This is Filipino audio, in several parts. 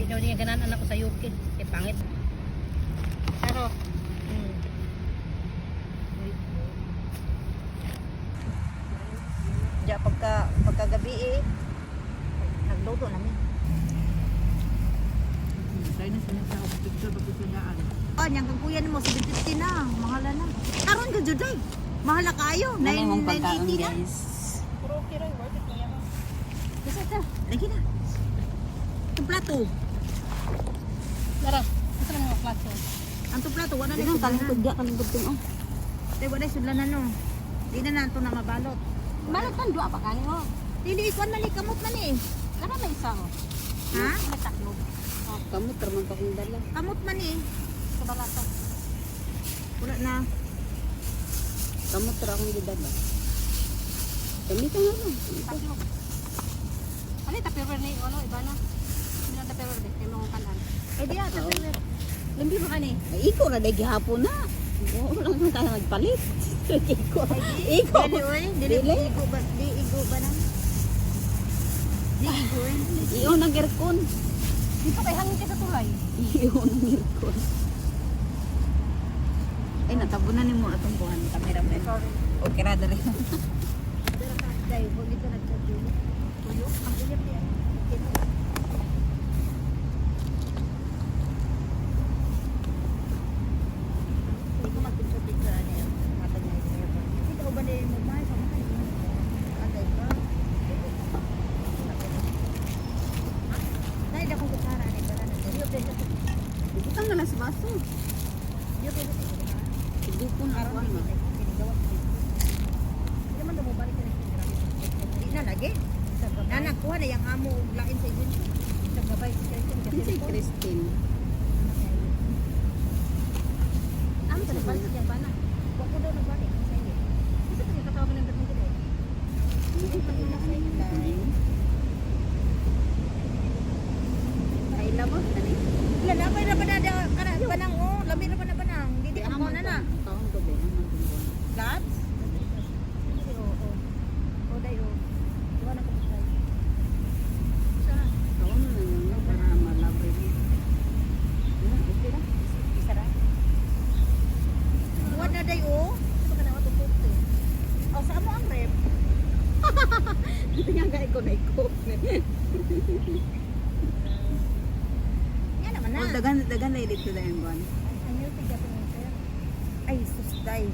daw niya ganan anak ko sa Yukid. Kaya pangit. Pero, Diya pagkagabi nagluto namin. Kaya na siya sa picture bago siya daan. Yang kang kuya ni mo 750 na, mahala na. Karon ka jud ay. Mahala kayo, 980 na. puro okay rin. Worth it niya. Kasi ta, lagi na. Itong plato. Lara, ito na mga plato. Ang itong plato, wala na Ano yung kalingkod ya kalingkod tong oh. Tay wala sudlanan no. Di na nato na mabalot. Balot man dua pa kani ho. Dili ikuan man ni kamot man ni. Lara may isa ho. Ha? May taklo. Kamu terman pa kong dala. Kamot man ni. Sa balata. Wala na. Kamu tra akong gidala. Kami ka nga no. Taklo. Ano tapiwer ni ano iba na? Hindi na tapiwer de kay mga kanan. Ay di ata. Limbi mo kani. Ay, ikaw na dahil gihapon na. Oo lang naman tayo nagpalit. Ikaw. Ikaw. Dili oy, dili igo ba? Di igo ba na? Di igo eh. Iyo nang aircon. Dito kay hangin ka sa tulay. Iyo nang aircon. Ay, natabunan ni mo atong buhan. Kamera mo. Sorry. Okay ra dali. Dara ka dai, wag dito nagsabi. Tuyo, ang inyap yan. Hindi ko magpicture-picture ano yan. Matag na ito. Hindi ka ba din magmahal sa mga ito? Agay ka. Dahil akong kutsara na ito. Hindi ko pwede. Butang na lang sa baso. Hindi ko pwede. Sigupon Araw araw din. na. Pinagawa ko dito. Hindi naman na balik ka na ito. Hindi na lagi. Nanakuha na yung amo lain sa inyo. Sa gabay si Christian. Kasi Christine. Amo sa nagbalik sa bana. Huwag ko daw nagbalik sa inyo. Kasi ito yung katawag ng dating dito. Hindi pa nila sa inyo. Ay, lamo. Dali. Wala na, may rapan na banang o. Labi rapan na banang. Hindi ka mo na na. Taon ko ba? Ang magbubuan. Labs? Oo. O dayo. Iwan ako sa tayo. Taon na lang yun para malabay mo. Okay na. Isa ra. Iwan na dayo. Ito ka na matupok to. O, saan mo ang rep? Ito nga gaya ko na ikot. Yan naman na. Oh, dagan na edit ko na yung buwan. Ano yung tigya ito sir? Ay, sus, day.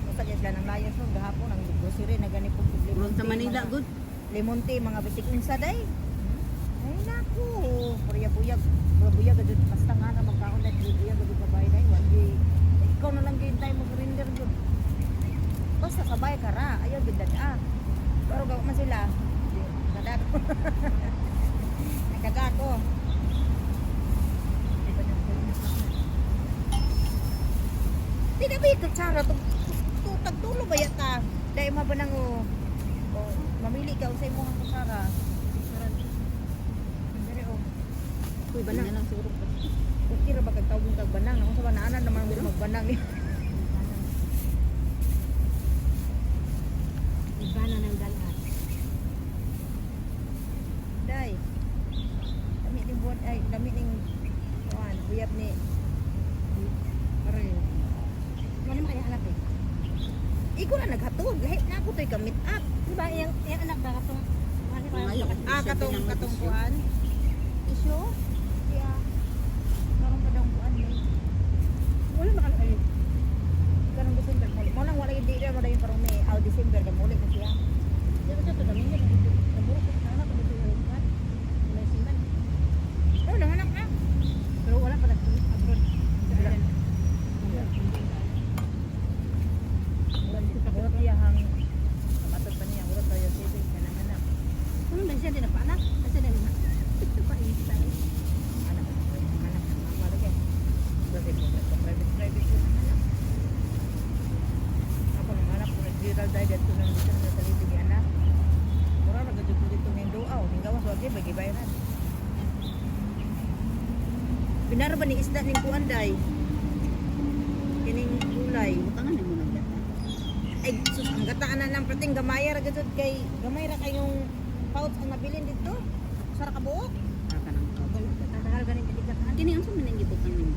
Basta dyan sila ng layas mo. Gahapon, ang grocery na ganito po. Buwan sa Manila, good. Lemon tea, mga bisik unsa day. Ay, naku. Purya-buyag. Purya-buyag. Basta nga na magkaon na. Purya-buyag. Babae day. Wagi. Ikaw na lang gintay mo. Grinder yun. Basta sabay ka ra. Ayaw, gindad pero gawa man sila. Kadako. Nakadako. Di na ba yung kutsara? Tagtulo ba yata? Dahil mabanang mamili ka sa imong kutsara. Dere o. Uy, banang. Yan lang siguro. Okay ra ba kag tawag kag banang? Ako sa banana naman mo magbanang. Iba na ng dalan. Day. Dami ning buwan ay dami ning kuan, buyab ni. Are. Wala mo kaya hanap eh. Iko na naghatod. Lahi na ako to'y kamit up. Diba yung anak ba katong ano ba? Ngayon. Katong kuan. Isyo? Kaya karon pa daw kuan ni. Wala ba kan ay. Karong December mo. Mo lang wala yung date mo dayon parang May December ka mo ulit na siya. Dito to dami niya naburo ko na anak ko dito yung kan. May siman. Oh, nanganak na. Pero wala pa abroad. Wala. Urot niya hang matod pa niya. Urot tayo sige kanang-anak. Ano na siya din pa anak? Kasi din ito pa isa. Anak na mama lagi. Kasi ko private yun ang anak. Ako nang anak ko nag-viral dahil dito nang dito na sa litig ni anak. Mura nagdudug dito ng duaw. Hinggawas wagi bagi bayaran. Pinara ba ni isda ning kuan day? Kining gulay. Butangan na mo nagdata. Ay, sus, ang gataan na ng prating gamay ra gud kay gamay ra kayong pouch ang nabilin dito. Sara ka buok. Aka ng kabal. Tatagal Para ganin kadikatan. Kini unsa man ang gibutan nimo?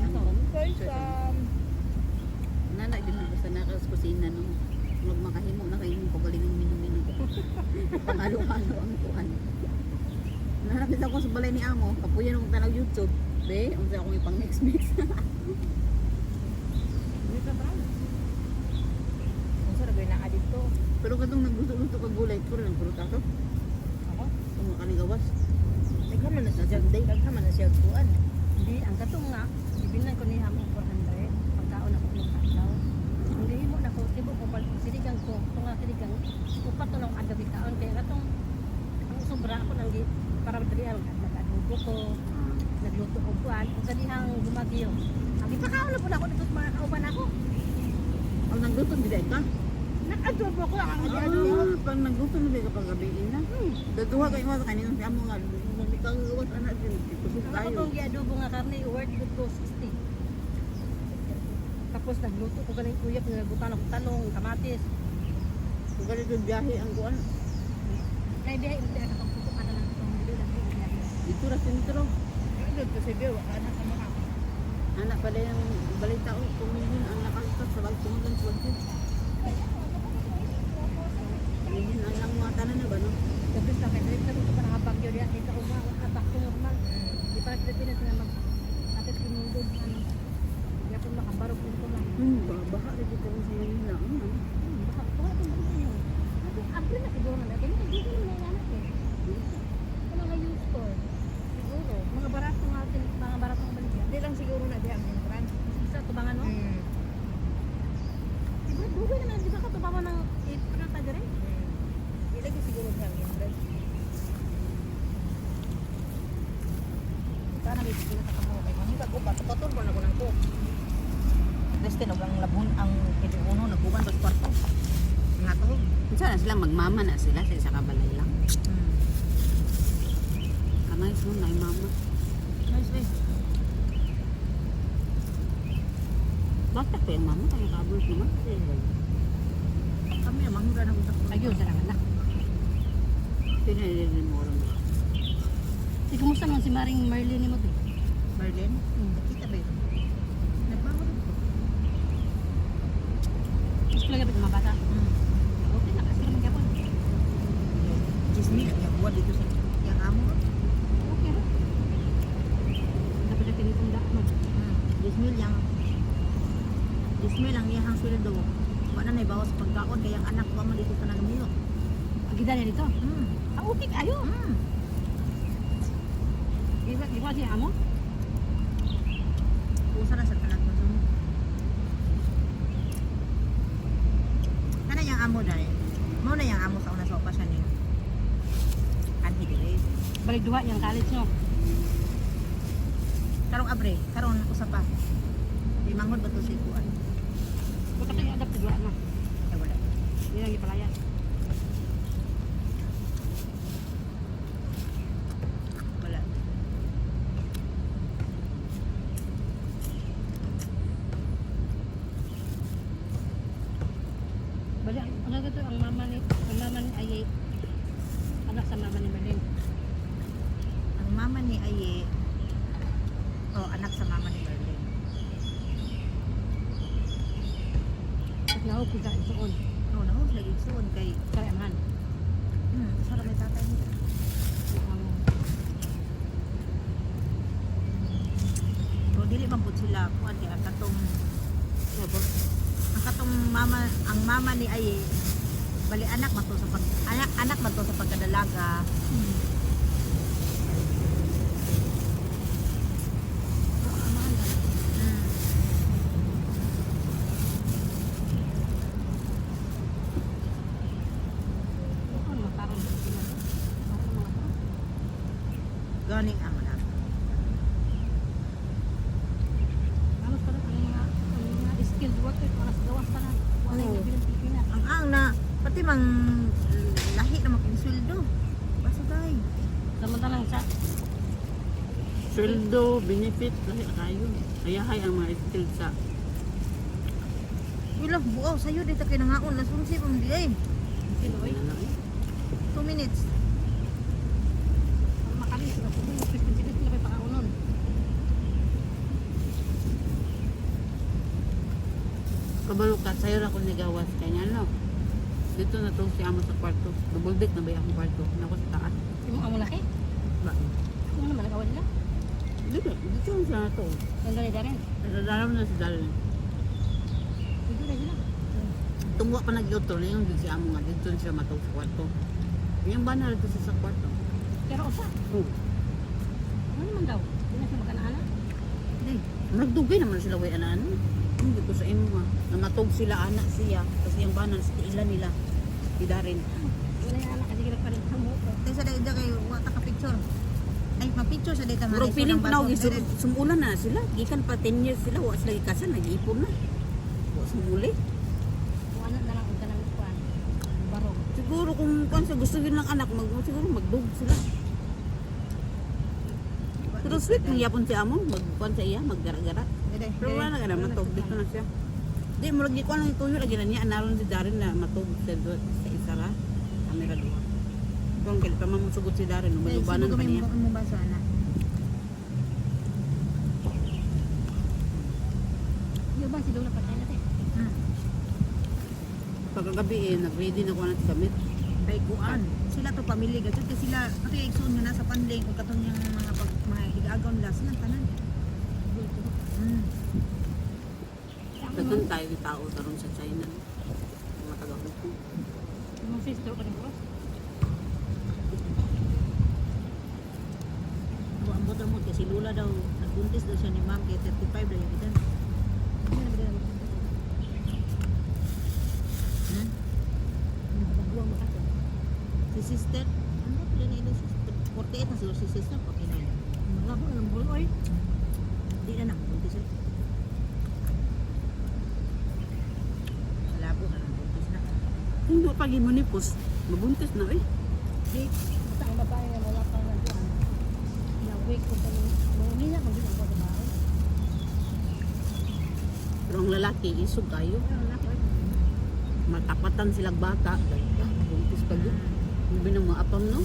Ano? Guys, Nana din na sa nakas kusina no. Mag makahimo na kayo ng pagalingan minum-minum ko. Pangalo-halo ang kuan. Nanapit ako sa balay ni amo, kapuyan akong tanaw YouTube. Be, unsa akong ipang mix. dito ba? Kung sa ragay na adito. Pero katong nagluto-luto ka gulay, ko rin puro tato. Ako? Kung makaligawas. Nagkaman na siya. Nagkaman na siya kuan. Hindi, ang katong nga, ibinan ko niya mo 400. Pagkaon ako ng kasaw. Hindi mo na ko, tibo ko, siligang ko, tunga siligang, upat to lang agabi kaon. Kaya katong, ang sobra ako nang para madalihan, nag-adobo ko, nagluto ko buwan, kung sa dihang gumagyo. Ang ipakaon na po na ako, dito mga kauban ako. Ang nagluto biday ka? Nag-adobo ko, ang adobo. Pag nagluto na biday ka pag gabiin na. Daduha kayo mga kanina si amo nga. Mamikaw gawas anak din. Kusog Ang tayo. ako itong giadobo nga karne, worth good ko 60. Tapos nagluto ko galing kuyap, nagbutan ako talong, kamatis. Kung ganito yung biyahe ang kuan. Naibihay, hindi ako pagpupo ka na lang itong video lang. Dito ra sentro. Ano to si Bill? Anak ka mga. Anak pala yung balita ko. Kumilin ang nakaltas sa bagay tumagan sa bagay. Kumilin ang lang mga tanan na ba no? Tapos na kayo, sabi ko parang habagyo diya, dito ko mga atak ko normal. Di pa Pilipinas na mag-atit kinundod. Hindi ako makabarog dito lang. Baka rin dito sa inyo lang. Baka ko ito ba yun? April na siguro na natin. Hindi ko naman nanak eh. Ito mga used store. Siguro. Mga barato nga, mga barato nga baligyan. Hindi lang siguro na diya ang entran. Isa tubangan no? Diba, dugay naman, di ba ka tubangan ng April na tayo rin? Hindi lagi siguro diya ang entran. Sana may siguro sa kamo kay mga ko pato-pato mo na ko nang ko. Destin og ang labon ang kituuno nagbuban sa kwarto. Nga to. Saan na sila magmama na sila sa isa kabalay lang. Kamay so na mama. Nice way. Bakit ko yung mama kaya kabulot naman? Kami ang mangga na usap. Ayun, talaga na. Pinahilirin mo lang. Si, kumusta naman si Maring Marlene mo to? Berlin. Kita ba yun? Nagbago rin ko. Mas talaga ba mga bata? Okay na, kasi naman kapon. Gismil, nagbuwan dito sa yung amo. Okay ha? Dapat na tinitunda mo. Gismil ang iyahang sweldo. Wala na ibawas pagkaon kaya ang anak ko man dito sa nagamilo. Agida niya dito. Ang okay kayo. Di ba siya amo? Usa na sa talag mo. Kana yung amo dahil. Mo na yung amo sa una sa okasyon niya. Kanhi dire. Balik duha yung college no. Karong abre, karon usa pa. Di manghod ba to si kuan? Baka kayo adapt sa duha no. Eh wala. Hindi lang ipalayan. Wala. Bali, ano ito ang mama ni Aye. Anak sa mama ni Marlene. Ang mama ni Aye, anak sa mama ni Berlin. At nahog kita isuon. Nahog lagi suon kay Kaya man. sarap may tatay mo. So dili man pud sila kuan kay ang katong ang mama ni Aye bali anak man to sa anak man to sa pagkadalaga. Ganing amo na. Halos pa rin ang mga skilled worker, mga gawas pa na. Wala yung bilang Pilipinas. Ang na pati mang lahi na makinsweldo. Basta day. Samantalang sa Sweldo, benefit, lahi kayo. Kaya hay ang mga skill sa Wala buaw sayo dito kay nangaon las 11 pang di ay. Pinoy, 2 minutes. makalis na kung 15 sila pa pakaunon. Mayroon ako nagawas kanya ano. Dito na to si amo sa kwarto. Double deck na ba yung kwarto? Nako sa taas. Yung amo laki. Ba? Ano naman nagawa nila? Dito lang siya na to. Nandun na rin. Nadaram na si Darren. Dito na sila. Tungwa pa nag-auto na yung si amo nga. Dito na siya matog sa kwarto. Yung banal dito sa kwarto. Pero usa. Ano naman daw? Hindi na siya mag-ana-ana. Hindi. Nagdugay naman sila way anan. Hindi ko sa imo nga. Namatog sila anak siya. Kasi yung banal sa ilan nila. Si Darren. Wala yung anak kasi pa rin sa muko. Tay sa dayda kay wata ka picture. Ay ma-picture sa dayta Murag piling pa na sumulan na sila. Gikan pa 10 years sila. Wa sila ikasan. Nag-iipon na. Wa sumuli. Kung ano na lang ang tanang kuhan. Barong. Siguro kung sa gusto yun ng anak, siguro magdug sila. Pero sweet nang yapon si amo. Magkuhan sa iya. Maggara-gara. Pero wala na gana. Matog. Dito na siya. Di, murag di ko lang ituyo. Lagi na niya. Anaron si Darren na matog sa isara. Kamera doon. Kung kalit pa mamusugot si Darren. Malubanan pa niya. mo ba sana? Yung ba si Lola patay natin? Pagkagabi nag-ready na ko na gamit. Kay kuan. Sila to pamilya gadto kay sila pati igsoon nga nasa panding ug katon yung mga higagaw nila sila tanan. Dagan tayo yung tao karon sa China. Mga taga-Hong Yung sister pa rin ko. Ang buta mo kasi Lula daw nagbuntis daw siya ni ma'am kay 35 daw yung edad. Hindi na ba din nagbabuang makasya. Si sister, ano pala na ilo sister? 48 na siguro si sister, 49. Malabo na ng buloy. Di na nagbuntis eh. Malabo na nagbuntis na. Kung doon pag imunipos, mabuntis na eh. Di, basta ang babae na wala pang nandiyan. Na-wake ko pa rin. Mga kung ginagawa sa bahay. Pero ang lalaki, isog kayo. Pero wala ko. Matapatan silang bata. Buntis pa doon. Yung binang mga apam no?